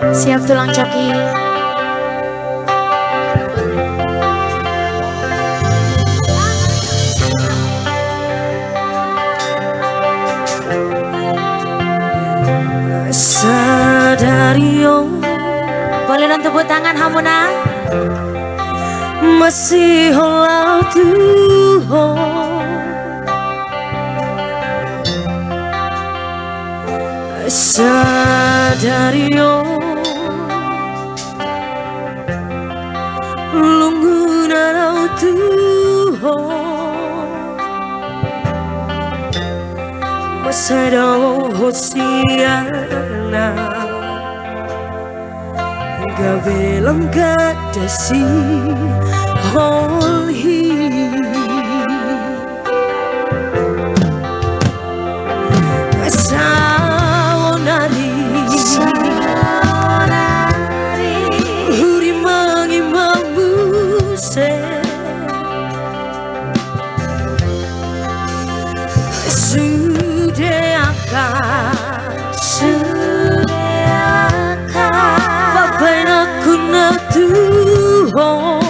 Siap tulang coki. Sadario, Boleh dan tepuk tangan Hamuna. masih holau Tuhan. Sadario, lungunarau Tuhan. Masadao hosiana, gabe langkat dasi holhi. Saonari, huri mangi mambuse, sudeaka, babai naku na Tuhan.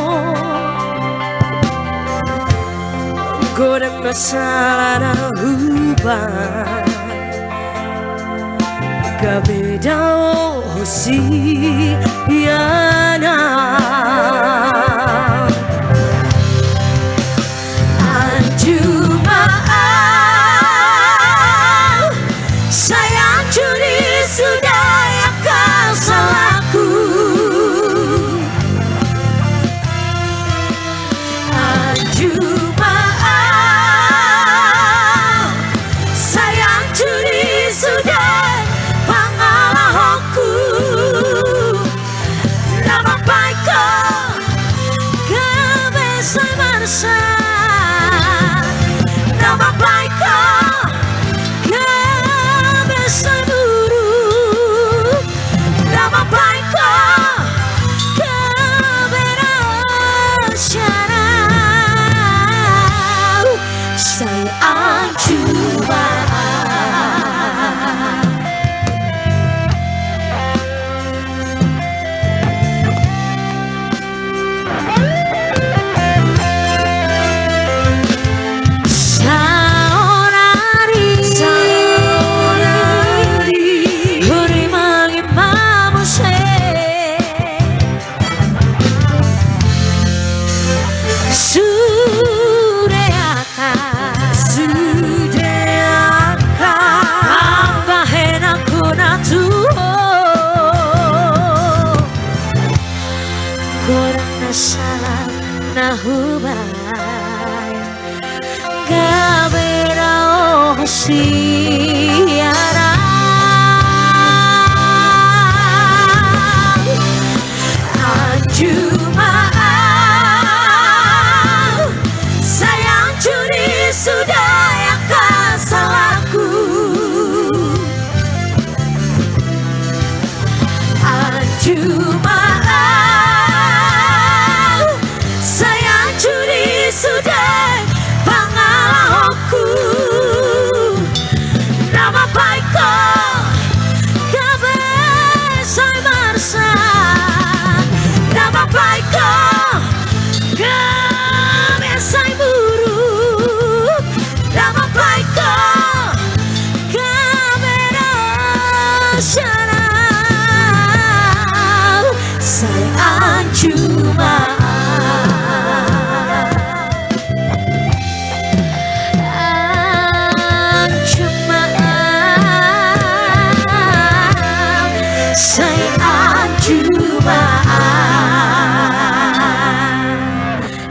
Goreng masalah na hubang, gabedao hosiana. Sayang curi sudah ya kau salahku. Sayang curi sudah pangalahku. Nama baikku kebesar marsa. Nama baikku kebesar buruk. Nama baikku keberasian. Sayang cuma salah nahubai gaberao hosiara. Sayang curi sudah ya salahku. Sudah pangalahku. Nama baikku kebesar marsa. Nama baikku kebesar buruk. Nama baikku keberasian. Sayang cuma say